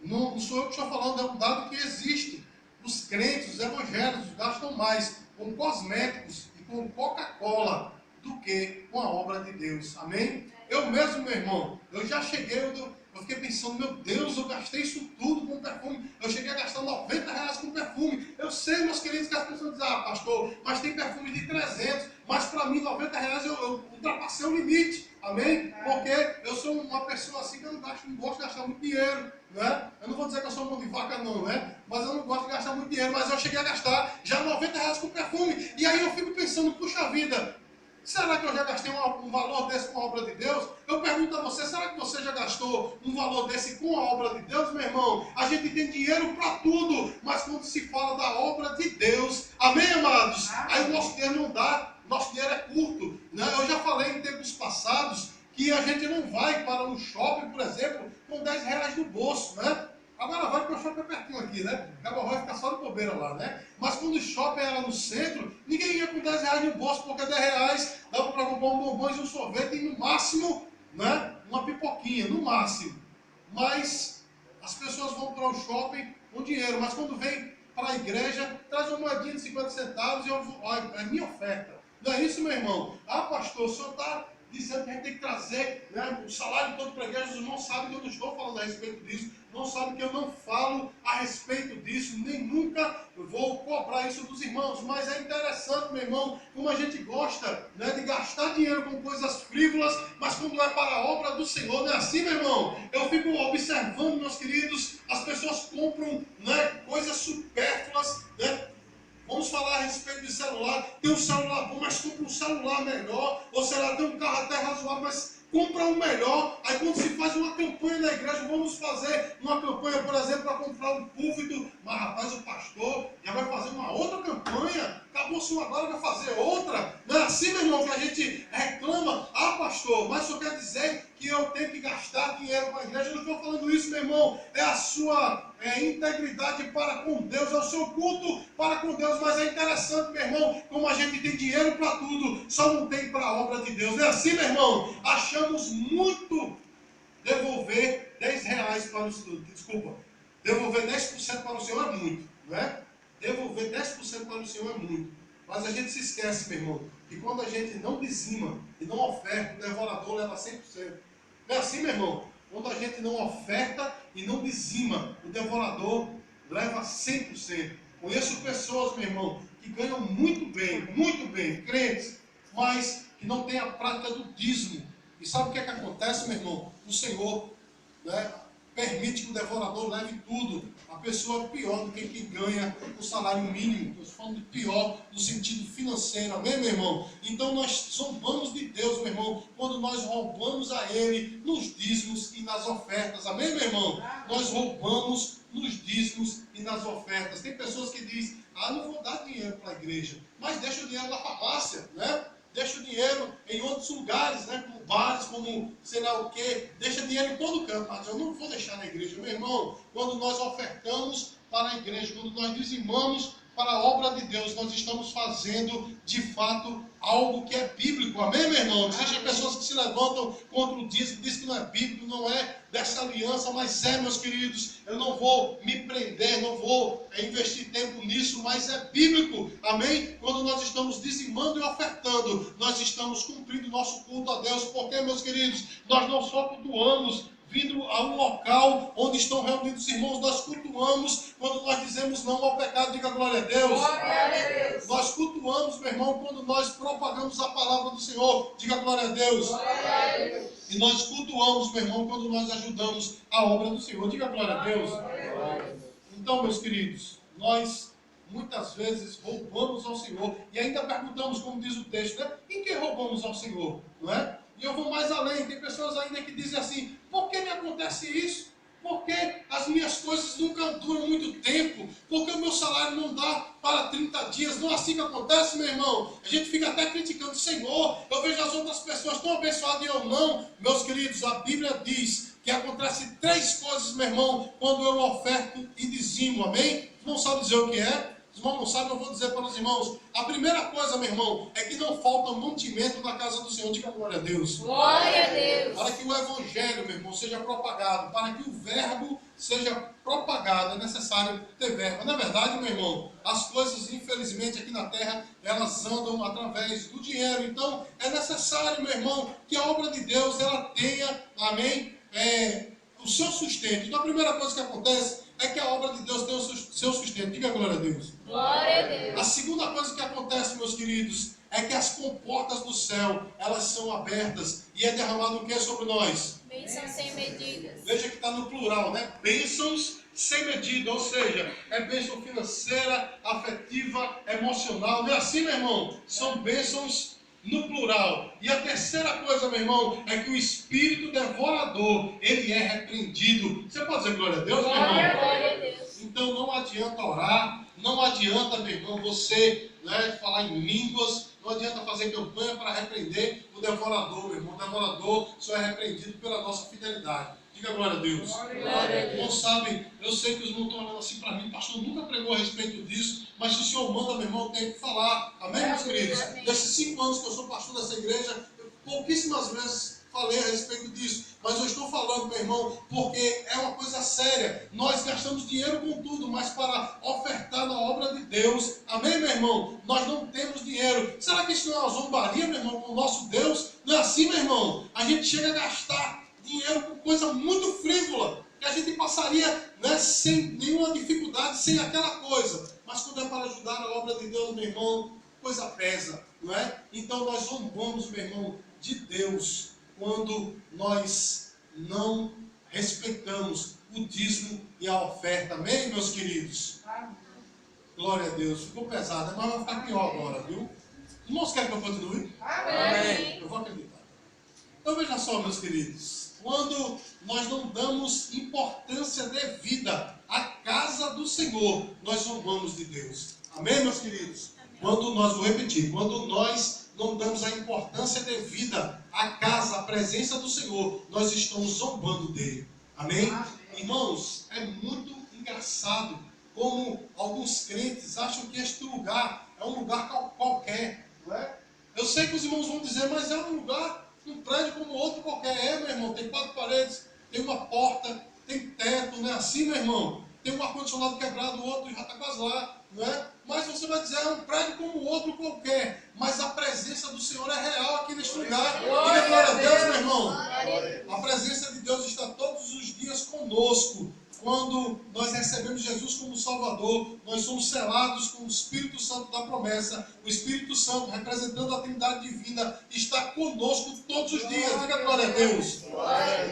Não sou eu que estou falando, é um dado que existe. Os crentes, os evangélicos, gastam mais com cosméticos e com Coca-Cola do que com a obra de Deus. Amém? Eu mesmo, meu irmão, eu já cheguei, eu fiquei pensando, meu Deus, eu gastei isso tudo com perfume. Eu cheguei a gastar R$ 90 com perfume. Eu sei, meus queridos, que as pessoas dizem, pastor, mas tem perfume de 300. Mas para mim, R$ 90 eu ultrapassei o limite. Amém? Porque eu sou uma pessoa assim que eu não gosto de gastar muito dinheiro. Né? Eu não vou dizer que eu sou mão de vaca não, né? Mas eu não gosto de gastar muito dinheiro. Mas eu cheguei a gastar já R$ 90 com perfume. E aí eu fico pensando, puxa vida, será que eu já gastei um valor desse com a obra de Deus? Eu pergunto a você, será que você já gastou um valor desse com a obra de Deus, meu irmão? A gente tem dinheiro para tudo, mas quando se fala da obra de Deus, amém, amados? Aí o nosso dinheiro não dá, nosso dinheiro é curto. Né? Eu já falei em tempos passados que a gente não vai para um shopping, por exemplo, com R$ 10 no bolso, né? Agora vai porque o shopping é pertinho aqui, né? Acaba vai ficar só de bobeira lá, né? Mas quando o shopping era no centro, ninguém ia com R$ 10 no bolso, porque R$ 10 dava para comprar um bombom e um sorvete e no máximo, né? Uma pipoquinha, no máximo. Mas as pessoas vão para o shopping com dinheiro, mas quando vem para a igreja, traz uma moedinha de 50 centavos e olha, é minha oferta. Não é isso, meu irmão? Pastor, o senhor está dizendo que a gente tem que trazer, né, o salário todo para a igreja. Os irmãos sabem que eu não estou falando a respeito disso, não sabem que eu não falo a respeito disso, nem nunca vou cobrar isso dos irmãos, mas é interessante, meu irmão, como a gente gosta, né, de gastar dinheiro com coisas frívolas, mas quando é para a obra do Senhor, não é assim, meu irmão? Eu fico observando, meus queridos, as pessoas compram, né, coisas supérfluas, né? Vamos falar a respeito de celular. Tem um celular bom, mas compra um celular melhor. Ou sei lá, tem um carro até razoável, mas compra um melhor. Aí quando se faz uma campanha na igreja, vamos fazer uma campanha, por exemplo, para comprar um púlpito. Mas rapaz, o pastor já vai fazer uma outra campanha. Acabou-se uma agora, vai fazer outra. Não é assim, meu irmão, que a gente reclama. Pastor, mas só quer dizer que eu tenho que gastar dinheiro com a igreja. Eu não estou falando isso, meu irmão. É a sua integridade para com Deus, é o seu culto para com Deus. Mas é interessante, meu irmão, como a gente tem dinheiro para tudo, só não tem para a obra de Deus. Não é assim, meu irmão? Achamos muito devolver R$ 10 para o Senhor. Desculpa, devolver 10% para o Senhor é muito, não é? Devolver 10% para o Senhor é muito. Mas a gente se esquece, meu irmão, que quando a gente não dizima e não oferta, o devorador leva 100%. Não é assim, meu irmão? Quando a gente não oferta e não dizima, o devorador leva 100%. Conheço pessoas, meu irmão, que ganham muito bem, crentes, mas que não têm a prática do dízimo. E sabe o que é que acontece, meu irmão? O Senhor, né, permite que o devorador leve tudo. A pessoa é pior do que quem ganha o salário mínimo. Estou falando de pior no sentido financeiro. Amém, meu irmão? Então nós zombamos de Deus, meu irmão, quando nós roubamos a Ele nos dízimos e nas ofertas. Amém, meu irmão? Nós roubamos nos dízimos e nas ofertas. Tem pessoas que dizem, não vou dar dinheiro para a igreja, mas deixa o dinheiro na farmácia, né? Deixa o dinheiro em outros lugares, né? Como bares, como sei lá o quê. Deixa dinheiro em todo canto. Mas eu não vou deixar na igreja. Meu irmão, quando nós ofertamos para a igreja, quando nós dizimamos para a obra de Deus, nós estamos fazendo, de fato, algo que é bíblico. Amém, meu irmão? Existem pessoas que se levantam contra o dízimo, dizem que não é bíblico, não é dessa aliança, mas meus queridos. Eu não vou me prender, não vou investir tempo nisso, mas é bíblico. Amém? Quando nós estamos dizimando e ofertando, nós estamos cumprindo nosso culto a Deus. Porque, meus queridos, nós não só cultuamos vindo a um local onde estão reunidos os irmãos, nós cultuamos quando nós dizemos não ao pecado. Diga glória a Deus. Glória a Deus. Nós cultuamos, meu irmão, quando nós propagamos a palavra do Senhor. Diga glória a Deus. Glória a Deus. E nós cultuamos, meu irmão, quando nós ajudamos a obra do Senhor. Diga glória a Deus. Então, meus queridos, nós muitas vezes roubamos ao Senhor e ainda perguntamos, como diz o texto, né? Em que roubamos ao Senhor? Não é? E eu vou mais além, tem pessoas ainda que dizem assim, por que me acontece isso? Porque as minhas coisas nunca duram muito tempo, porque o meu salário não dá para 30 dias, não é assim que acontece, meu irmão. A gente fica até criticando o Senhor, eu vejo as outras pessoas tão abençoadas e eu não. Meus queridos, a Bíblia diz que acontece 3 coisas, meu irmão, quando eu oferto e dizimo, amém? Tu não sabe dizer o que é? irmãos não sabem, eu vou dizer para os irmãos. A primeira coisa, meu irmão, é que não falta mantimento na casa do Senhor. Diga glória a Deus. Glória a Deus. Para que o evangelho, meu irmão, seja propagado, para que o verbo seja propagado, é necessário ter verbo. Na verdade, meu irmão, as coisas, infelizmente, aqui na terra, elas andam através do dinheiro. Então, é necessário, meu irmão, que a obra de Deus, ela tenha, amém, o seu sustento. Então, a primeira coisa que acontece é que a obra de Deus tem o seu sustento. Diga glória a Deus. Glória a Deus. A segunda coisa que acontece, meus queridos, é que as comportas do céu, elas são abertas e é derramado o que sobre nós? Bênçãos sem medidas. Veja que está no plural, né? Bênçãos sem medida, ou seja, é bênção financeira, afetiva, emocional. Não é assim, meu irmão? São bênçãos no plural. E a terceira coisa, meu irmão, é que o espírito devorador, ele é repreendido. Você pode dizer glória a Deus, meu irmão? Glória a Deus. Então não adianta orar, não adianta, meu irmão, você falar em línguas, não adianta fazer campanha para repreender o devorador, meu irmão. O devorador só é repreendido pela nossa fidelidade. Diga glória a Deus. Glória a Deus. Irmão, sabe, eu sei que os irmãos estão olhando assim para mim, o pastor nunca pregou a respeito disso, mas se o Senhor manda, meu irmão, eu tenho que falar. Amém, meus queridos? Amém. Desses 5 anos que eu sou pastor dessa igreja, eu pouquíssimas vezes falei a respeito disso, mas eu estou falando, meu irmão, porque é uma coisa séria. Nós gastamos dinheiro com tudo, mas para ofertar na obra de Deus, amém, meu irmão? Nós não temos dinheiro. Será que isso não é uma zombaria, meu irmão, com o nosso Deus? Não é assim, meu irmão? A gente chega a gastar dinheiro com coisa muito frívola, que a gente passaria sem nenhuma dificuldade, sem aquela coisa. Mas quando é para ajudar a obra de Deus, meu irmão, coisa pesa, não é? Então nós zombamos, meu irmão, de Deus, quando nós não respeitamos o dízimo e a oferta. Amém, meus queridos? Glória a Deus. Ficou pesado, mas vai ficar pior agora, viu? Irmãos, querem que eu continue? Amém. Eu vou acreditar. Então veja só, meus queridos. Quando nós não damos importância devida à casa do Senhor, nós zombamos de Deus. Amém, meus queridos? Quando nós, vou repetir, quando nós não damos a importância devida à casa, à presença do Senhor, nós estamos zombando dele. Amém? Irmãos, é muito engraçado como alguns crentes acham que este lugar é um lugar qualquer, não é? Eu sei que os irmãos vão dizer, mas é um lugar, um prédio como outro qualquer. É, meu irmão, tem 4 paredes, tem uma porta, tem teto, não é assim, meu irmão? Tem um ar-condicionado quebrado, o outro já está quase lá, não é? Mas você vai dizer, é um prédio como o outro qualquer. Mas a presença do Senhor é real aqui neste lugar. Diga glória a Deus, meu irmão. A presença de Deus está todos os dias conosco. Quando nós recebemos Jesus como Salvador, nós somos selados com o Espírito Santo da promessa. O Espírito Santo, representando a Trindade Divina, está conosco todos os dias. Diga glória a Deus.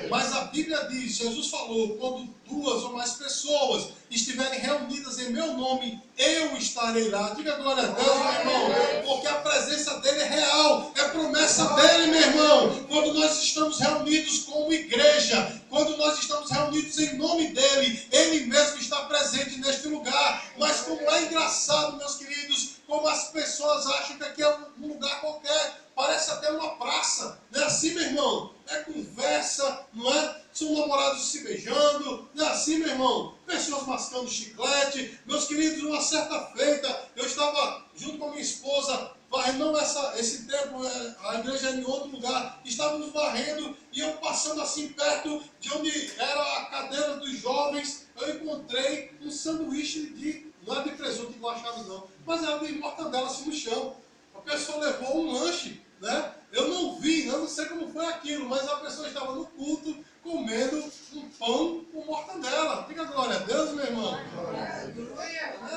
Mas a Bíblia diz, Jesus falou, quando 2 ou mais pessoas estiverem reunidas em meu nome, eu estarei lá. Diga glória a Deus, meu irmão. Porque a presença dele é real, é promessa dele, meu irmão. Quando nós estamos reunidos como igreja, quando nós estamos reunidos em nome dele, ele mesmo está presente neste lugar. Mas como é engraçado, meus queridos, como as pessoas acham que aqui é um lugar qualquer, parece até uma praça. Não é assim, meu irmão? É conversa, não é? São namorados se beijando, não é assim, meu irmão? Pessoas mascando chiclete. Meus queridos, uma certa feita, eu estava junto com a minha esposa, varrendo esse tempo, a igreja era em outro lugar, estávamos varrendo e eu passando assim perto de onde era a cadeira dos jovens, eu encontrei um sanduíche não é de presunto igual achado não, mas era de mortadela assim no chão. A pessoa levou um lanche, né? Eu não vi, eu não sei como foi aquilo, mas a pessoa estava no culto comendo um pão com mortadela. Diga glória a Deus, meu irmão.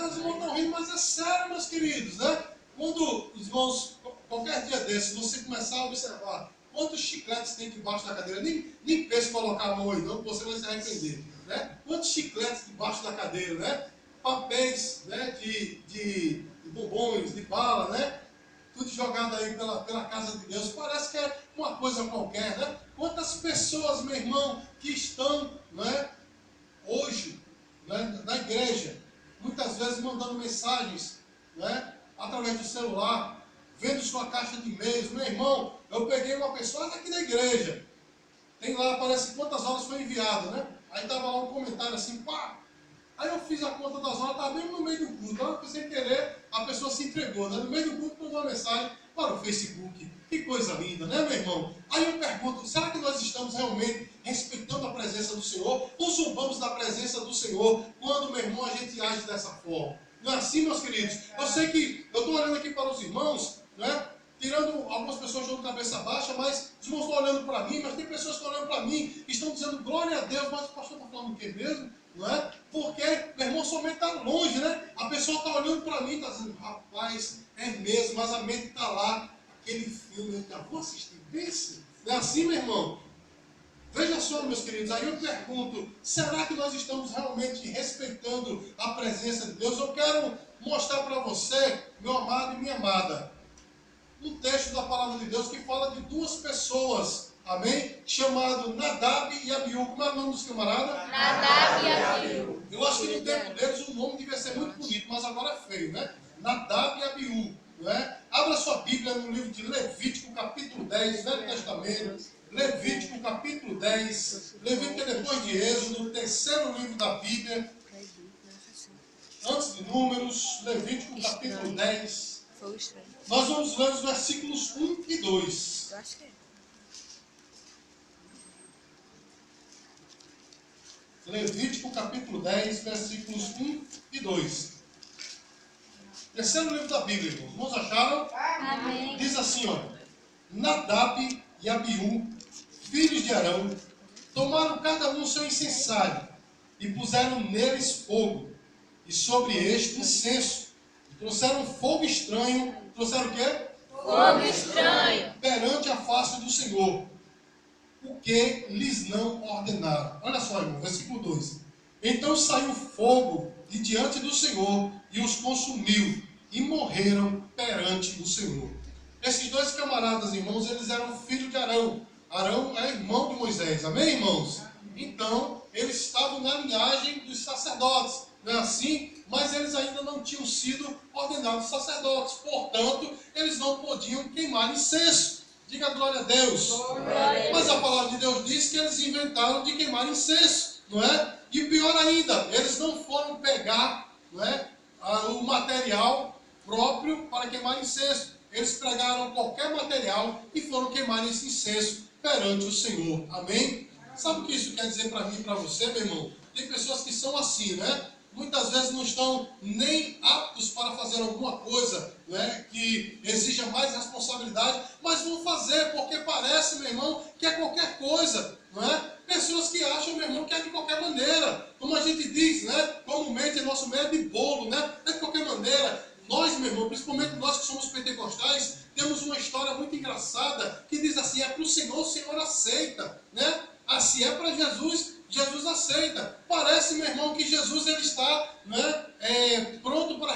Os irmãos estão rindo, mas é sério, meus queridos, né? Quando os irmãos, qualquer dia desses, você começar a observar quantos chicletes tem debaixo da cadeira, nem pense em colocar a mão aí não, que você vai se arrepender, né? Quantos chicletes debaixo da cadeira, né? Papéis, né? de bombons, de bala, né? Tudo jogado aí pela casa de Deus. Parece que é uma coisa qualquer, né? Quantas pessoas, meu irmão, que estão, né, hoje, né, na igreja, muitas vezes mandando mensagens, né, através do celular, vendo sua caixa de e-mails. Meu irmão, eu peguei uma pessoa aqui da igreja, tem lá, parece quantas horas foi enviado, né? Aí estava lá um comentário assim, pá, Aí eu fiz a conta das horas, estava mesmo no meio do culto. Então, sem querer, a pessoa se entregou, né? No meio do culto, mandou uma mensagem para o Facebook. Que coisa linda, né, meu irmão? Aí eu pergunto, será que nós estamos realmente respeitando a presença do Senhor? Ou zombamos da presença do Senhor quando, meu irmão, a gente age dessa forma? Não é assim, meus queridos? Eu sei que, eu estou olhando aqui para os irmãos, né? Tirando algumas pessoas de cabeça baixa, mas os irmãos estão olhando para mim, mas tem pessoas que estão olhando para mim e estão dizendo glória a Deus, mas o pastor está falando o quê mesmo? Não é? Porque meu irmão somente está longe, né? A pessoa está olhando para mim e está dizendo, rapaz, é mesmo, mas a mente está lá, aquele filme, eu já vou assistir, pense. Não é assim, meu irmão? Veja só, meus queridos, aí eu pergunto, será que nós estamos realmente respeitando a presença de Deus? Eu quero mostrar para você, meu amado e minha amada, um texto da palavra de Deus que fala de duas pessoas, amém? Chamado Nadab e Abiú. Como é o nome dos camaradas? Nadab e Abiú. Eu acho que no tempo deles o nome devia ser muito bonito, mas agora é feio, né? Nadab e Abiú, não é? Abra sua Bíblia no livro de Levítico, capítulo 10, Velho Testamento. Levítico, capítulo 10. Levítico é depois de Êxodo, o terceiro livro da Bíblia. Antes de Números, Levítico, capítulo 10. Nós vamos ler os versículos 1 e 2. Eu acho que é. Levítico capítulo 10, versículos 1 e 2. Terceiro livro da Bíblia, irmãos. Irmãos acharam? Amém. Diz assim, ó. Nadab e Abiú, filhos de Arão, tomaram cada um seu incensário e puseram neles fogo, e sobre este incenso. Trouxeram fogo estranho. Trouxeram o quê? Fogo estranho. Perante a face do Senhor, o que lhes não ordenaram. Olha só, irmão, versículo 2. Então saiu fogo de diante do Senhor e os consumiu, e morreram perante o Senhor. Esses dois camaradas, irmãos, eles eram filhos de Arão. Arão é irmão de Moisés, amém, irmãos? Então, eles estavam na linhagem dos sacerdotes, não é assim? Mas eles ainda não tinham sido ordenados sacerdotes, portanto, eles não podiam queimar incenso. Diga glória a Deus. Mas a palavra de Deus diz que eles inventaram de queimar incenso, não é? E pior ainda, eles não foram pegar, não é, o material próprio para queimar incenso. Eles pegaram qualquer material e foram queimar esse incenso perante o Senhor. Amém? Sabe o que isso quer dizer para mim e para você, meu irmão? Tem pessoas que são assim, né? Muitas vezes não estão nem aptos para fazer alguma coisa, né, que exija mais responsabilidade, mas vão fazer porque parece, meu irmão, que é qualquer coisa, não é? Pessoas que acham, meu irmão, que é de qualquer maneira. Como a gente diz, né? Comumente, nosso meio é de bolo, né? É de qualquer maneira. Nós, meu irmão, principalmente nós que somos pentecostais, temos uma história muito engraçada que diz assim, é para o Senhor aceita, né? Assim é para Jesus, Jesus aceita. Parece, meu irmão, que Jesus ele está, né, pronto para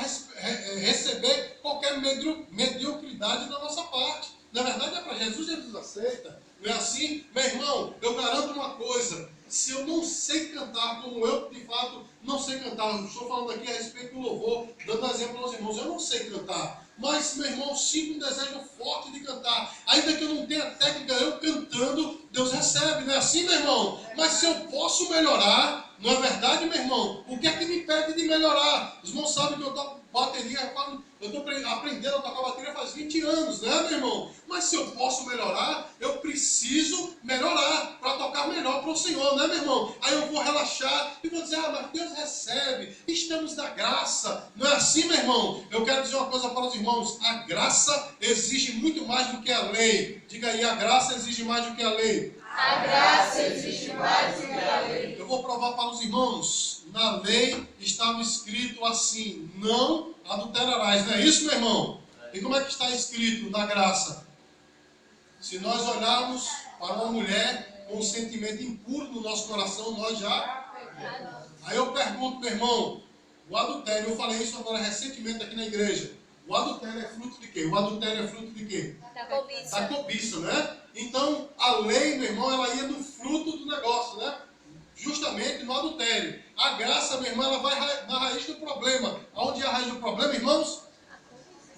receber qualquer mediocridade da nossa parte. Na verdade é para Jesus, Jesus aceita. Não é assim? Meu irmão, eu garanto uma coisa. Se eu não sei cantar como eu, de fato, não sei cantar. Eu estou falando aqui a respeito do louvor, dando exemplo aos irmãos. Eu não sei cantar. Mas, meu irmão, eu sinto um desejo forte de cantar. Ainda que eu não tenha técnica, eu cantando, Deus recebe. Não é assim, meu irmão? Mas se eu posso melhorar, não é verdade, meu irmão? O que é que me impede de melhorar? Os irmãos sabem que eu toco bateria, eu estou aprendendo a tocar bateria faz 20 anos, né, meu irmão? Mas se eu posso melhorar, eu preciso melhorar para tocar melhor para o Senhor, né, meu irmão? Aí eu vou relaxar e vou dizer, mas Deus recebe, estamos na graça. Não é assim, meu irmão? Eu quero dizer uma coisa para os irmãos, a graça exige muito mais do que a lei. Diga aí, a graça exige mais do que a lei. A graça exige mais do que a lei. Eu vou provar para os irmãos. Na lei estava escrito assim, não adulterarás. Não é isso, meu irmão? E como é que está escrito na graça? Se nós olharmos para uma mulher com um sentimento impuro no nosso coração, nós já... Aí eu pergunto, meu irmão, o adultério, eu falei isso agora recentemente aqui na igreja. O adultério é fruto de quê? O adultério é fruto de quê? Da cobiça. Da cobiça, né? Então, a lei, meu irmão, ela ia no fruto do negócio, né? Justamente no adultério. A graça, meu irmão, ela vai na raiz do problema. Aonde é a raiz do problema, irmãos?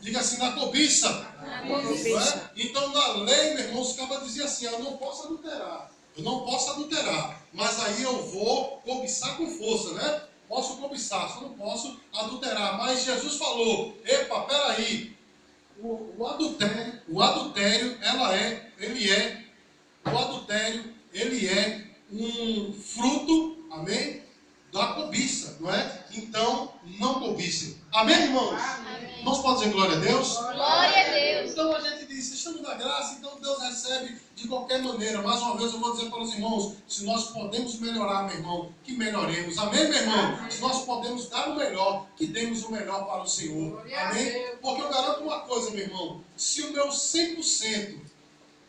Diga assim, na cobiça. Na cobiça. Né? Então, na lei, meu irmão, os cabas diziam assim, eu não posso adulterar. Eu não posso adulterar. Mas aí eu vou cobiçar com força, né? posso cobiçar, só não posso adulterar. Mas Jesus falou, epa, peraí, o adultério, ele é um fruto, amém? Da cobiça, não é? Então, não cobicem. Amém, irmãos? Amém. Irmãos, podem dizer glória a Deus? Glória a Deus. Então a gente diz, estamos na graça, então Deus recebe de qualquer maneira. Mais uma vez eu vou dizer para os irmãos, se nós podemos melhorar, meu irmão, que melhoremos. Amém, meu irmão? Amém. Se nós podemos dar o melhor, que demos o melhor para o Senhor. Amém? Porque eu garanto uma coisa, meu irmão, se o meu 100%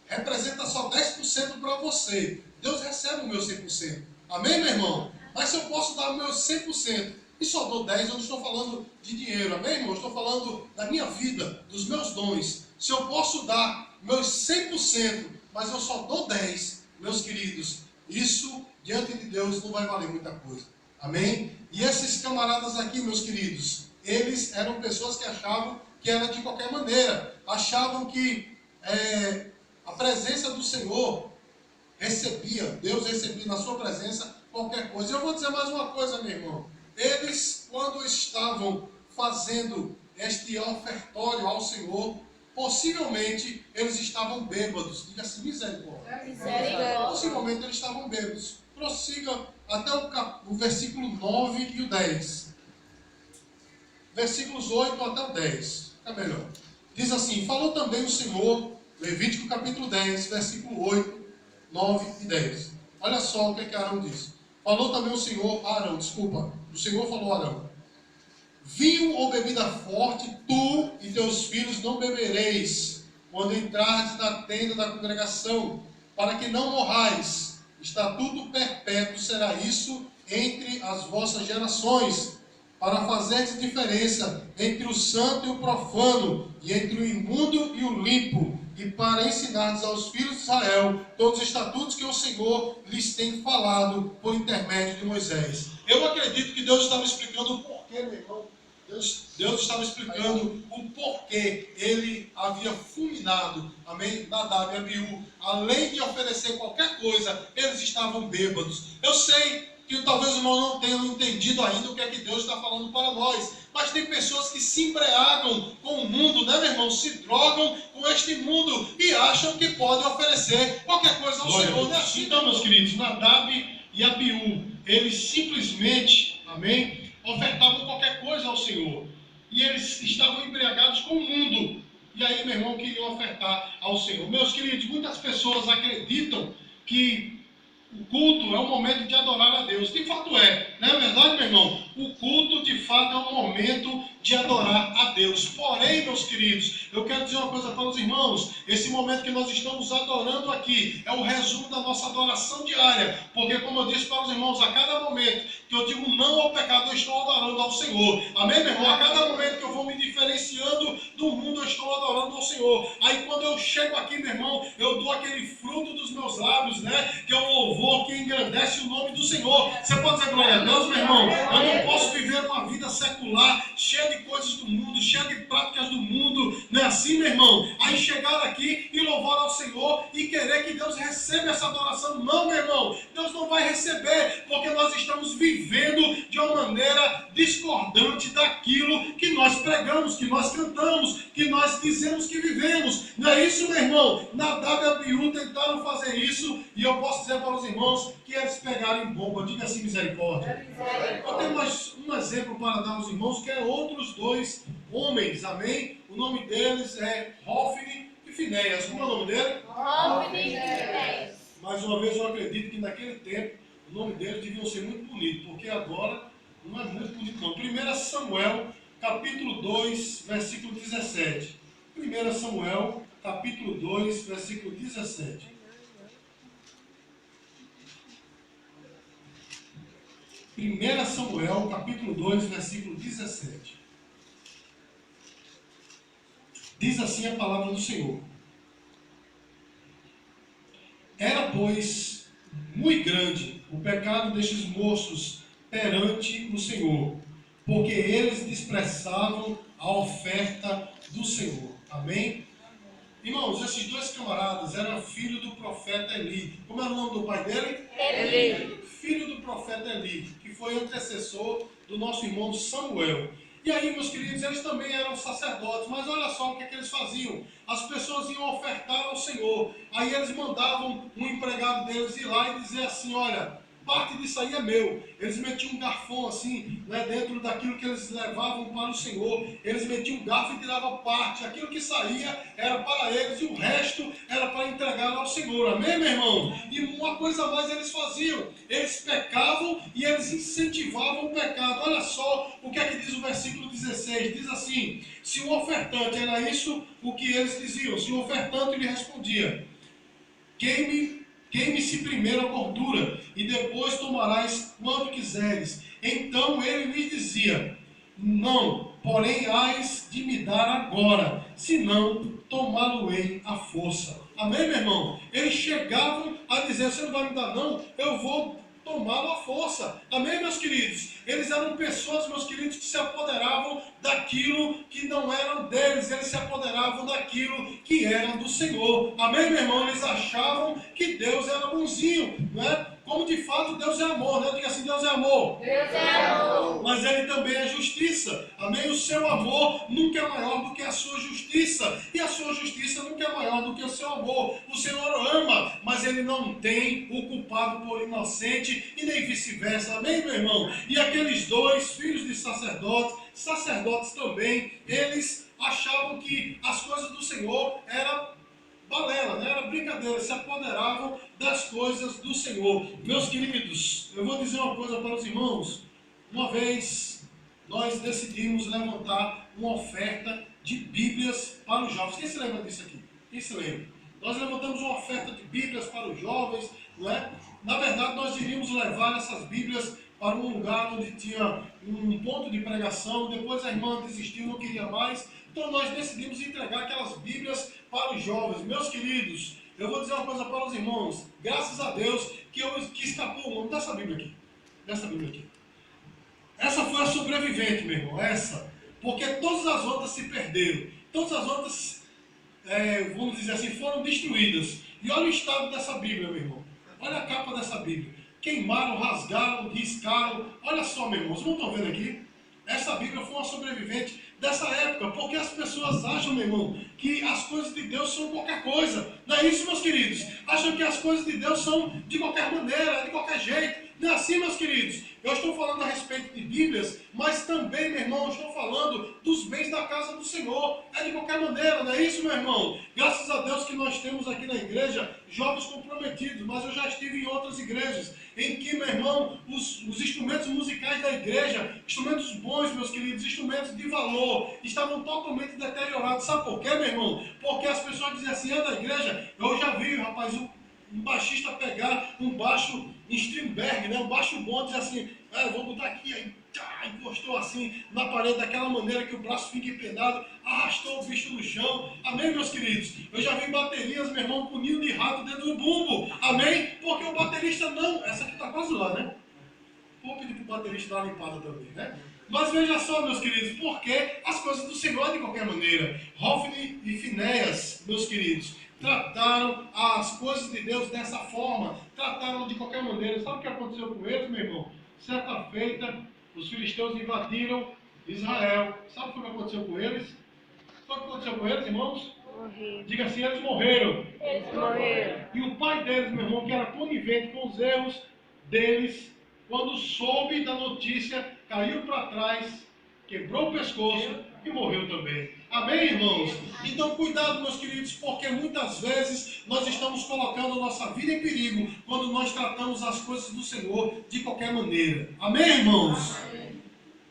representa só 10% para você, Deus recebe o meu 100%. Amém, meu irmão? Mas se eu posso dar o meu 100% e só dou 10%, eu não estou falando de dinheiro, amém, irmão? Eu estou falando da minha vida, dos meus dons. Se eu posso dar meus 100%, mas eu só dou 10%, meus queridos, isso diante de Deus não vai valer muita coisa. Amém? E esses camaradas aqui, meus queridos, eles eram pessoas que achavam que era de qualquer maneira. Achavam que a presença do Senhor Deus recebia na sua presença qualquer coisa. Eu vou dizer mais uma coisa, meu irmão. Eles, quando estavam fazendo este ofertório ao Senhor, possivelmente eles estavam bêbados. Diga assim, misericórdia. Misericórdia. Possivelmente eles estavam bêbados. Prossiga até o versículo 9 e o 10. Versículos 8 até o 10. É melhor. Diz assim, falou também o Senhor, Levítico capítulo 10, versículo 8, 9 e 10. Olha só o que Arão disse. Falou também o Senhor falou a Arão. Vinho ou bebida forte, tu e teus filhos não bebereis, quando entrardes na tenda da congregação, para que não morrais. Estatuto perpétuo será isso entre as vossas gerações, para fazer diferença entre o santo e o profano, e entre o imundo e o limpo, e para ensinar aos filhos de Israel todos os estatutos que o Senhor lhes tem falado por intermédio de Moisés. Eu acredito que Deus estava explicando o porquê, meu irmão. Deus estava explicando o porquê ele havia fulminado, amém, Nadab e Abiú. Além de oferecer qualquer coisa, eles estavam bêbados. Eu sei que talvez o irmão não tenha entendido ainda o que é que Deus está falando para nós. Mas tem pessoas que se embriagam com o mundo, né, meu irmão? Se drogam com este mundo e acham que podem oferecer qualquer coisa ao Senhor. Não é assim, então, meus queridos, Nadab e Abiú, eles simplesmente, amém, ofertavam qualquer coisa ao Senhor. E eles estavam embriagados com o mundo. E aí, meu irmão, queriam ofertar ao Senhor. Meus queridos, muitas pessoas acreditam que o culto é um momento de adorar a Deus. De fato é, não é verdade, meu irmão? O culto, de fato, é um momento de adorar a Deus. Porém, meus queridos, eu quero dizer uma coisa para os irmãos. Esse momento que nós estamos adorando aqui é o resumo da nossa adoração diária. Porque, como eu disse para os irmãos, a cada momento que eu digo não ao pecado, eu estou adorando ao Senhor. Amém, meu irmão? A cada momento que eu vou me diferenciando do mundo, eu estou adorando ao Senhor. Aí, quando eu chego aqui, meu irmão, eu dou aquele fruto dos meus lábios, né? Que é o louvor que engrandece o nome do Senhor. Você pode dizer glória a Deus, meu irmão? Eu não posso viver uma vida secular, cheia de coisas do mundo, cheia de práticas do mundo. Não é assim, meu irmão? Aí chegar aqui e louvar ao Senhor e querer que Deus receba essa adoração. Não, meu irmão. Deus não vai receber, porque nós estamos vivendo de uma maneira discordante daquilo que nós pregamos, que nós cantamos, que nós dizemos que vivemos. Não é isso, meu irmão? Nadab e Abiú tentaram fazer isso e eu posso dizer para os irmãos que eles pegaram em bomba. Diga assim, misericórdia. Eu tenho mais um exemplo para dar aos irmãos, que é outros dois homens, amém? O nome deles é Hófni e Finéias. Como é o nome dele? Hófni e Finéias. Mais uma vez, eu acredito que naquele tempo o nome deles deviam ser muito bonito, porque agora não é muito bonito não. 1 Samuel, capítulo 2, versículo 17. 1 Samuel, capítulo 2, versículo 17. 1 Samuel, capítulo 2, versículo 17. Diz assim a palavra do Senhor. Era, pois, muito grande o pecado destes moços perante o Senhor, porque eles desprezavam a oferta do Senhor. Amém? Irmãos, esses dois camaradas eram filhos do profeta Eli. Como era o nome do pai dele? Eli. Filho do profeta Eli, que foi antecessor do nosso irmão Samuel. E aí, meus queridos, eles também eram sacerdotes, mas olha só o que é que eles faziam. As pessoas iam ofertar ao Senhor. Aí eles mandavam um empregado deles ir lá e dizer assim, olha, parte disso aí é meu. Eles metiam um garfão assim, né, dentro daquilo que eles levavam para o Senhor. Eles metiam um garfo e tiravam parte. Aquilo que saía era para eles e o resto era para entregar ao Senhor. Amém, meu irmão? E uma coisa a mais eles faziam. Eles pecavam e eles incentivavam o pecado. Olha só o que é que diz o versículo 16. Diz assim, se o ofertante, era isso o que eles diziam. Se o ofertante lhe respondia, queime-se primeiro a gordura, e depois tomarás quanto quiseres. Então ele lhes dizia, não, porém hás de me dar agora, senão tomá-lo-ei à força. Amém, meu irmão? Eles chegavam a dizer, você não vai me dar não, eu vou tomá-lo à força. Amém, meus queridos? Eles eram pessoas, meus queridos, que se apoderavam daquilo que não eram deles. Eles se apoderavam daquilo que era do Senhor. Amém, meu irmão? Eles achavam que Deus era bonzinho, não é? Como de fato Deus é amor, né? Diga assim, Deus é amor. Deus é amor. Mas Ele também é justiça. Amém? O seu amor nunca é maior do que a sua justiça. E a sua justiça nunca é maior do que o seu amor. O Senhor ama, mas Ele não tem o culpado por inocente e nem vice-versa. Amém, meu irmão? E aqueles dois filhos de sacerdotes também, eles achavam que as coisas do Senhor eram balela, né? Era brincadeira, se apoderavam das coisas do Senhor. Meus queridos, eu vou dizer uma coisa para os irmãos. Uma vez nós decidimos levantar uma oferta de Bíblias para os jovens. Quem se lembra disso aqui? Quem se lembra? Nós levantamos uma oferta de Bíblias para os jovens, não é? Na verdade, nós iríamos levar essas Bíblias para um lugar onde tinha um ponto de pregação. Depois a irmã desistiu, não queria mais. Então nós decidimos entregar aquelas Bíblias para os jovens. Meus queridos, eu vou dizer uma coisa para os irmãos. Graças a Deus que escapou o nome dessa Bíblia aqui. Dessa Bíblia aqui. Essa foi a sobrevivente, meu irmão. Essa. Porque todas as outras se perderam. Todas as outras, vamos dizer assim, foram destruídas. E olha o estado dessa Bíblia, meu irmão. Olha a capa dessa Bíblia. Queimaram, rasgaram, riscaram. Olha só, meu irmão. Vocês não estão vendo aqui? Essa Bíblia foi uma sobrevivente dessa época, porque as pessoas acham, meu irmão, que as coisas de Deus são qualquer coisa. Não é isso, meus queridos? Acham que as coisas de Deus são de qualquer maneira, de qualquer jeito. Não é assim, meus queridos? Eu estou falando a respeito de Bíblias, mas também, meu irmão, eu estou falando dos bens da casa do Senhor. É de qualquer maneira, não é isso, meu irmão? Graças a Deus que nós temos aqui na igreja jovens comprometidos, mas eu já estive em outras igrejas, em que, meu irmão, os instrumentos musicais da igreja, instrumentos bons, meus queridos, instrumentos de valor, estavam totalmente deteriorados. Sabe por quê, meu irmão? Porque as pessoas dizem assim, da igreja, eu já vi, rapaz, um baixista pegar um baixo em Strindberg, né? Um baixo bom, diz assim, vou botar aqui, aí encostou assim na parede daquela maneira que o braço fica empedado, arrastou o bicho no chão. Amém, meus queridos? Eu já vi baterias, meu irmão, com ninho de rato dentro do bumbo. Amém? Porque o baterista não... Essa aqui está quase lá, né? Vou pedir para o baterista dar uma limpada também, né? Mas veja só, meus queridos, porque as coisas do Senhor de qualquer maneira. Hofni e Finéias, meus queridos, trataram as coisas de Deus dessa forma, trataram de qualquer maneira. Sabe o que aconteceu com eles, meu irmão? Certa feita, os filisteus invadiram Israel. Sabe o que aconteceu com eles? Sabe o que aconteceu com eles, irmãos? Morreram. Diga assim, eles morreram. Eles morreram. E o pai deles, meu irmão, que era conivente com os erros deles, quando soube da notícia, caiu para trás, quebrou o pescoço e morreu também. Amém, irmãos? Então, cuidado, meus queridos, porque muitas vezes nós estamos colocando a nossa vida em perigo quando nós tratamos as coisas do Senhor de qualquer maneira. Amém, irmãos? Amém.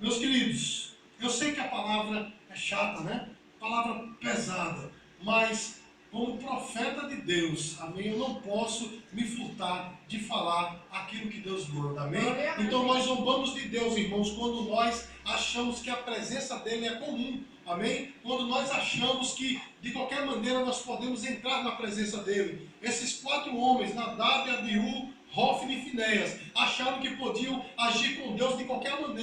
Meus queridos, eu sei que a palavra é chata, né? Palavra pesada, mas como profeta de Deus, amém, eu não posso me furtar de falar aquilo que Deus manda, amém? Então nós zombamos de Deus, irmãos, quando nós achamos que a presença dele é comum, amém? Quando nós achamos que de qualquer maneira nós podemos entrar na presença dele. Esses 4 homens, Nadab, Abiú, Hofni e Finéias, acharam que podiam agir com Deus de qualquer maneira.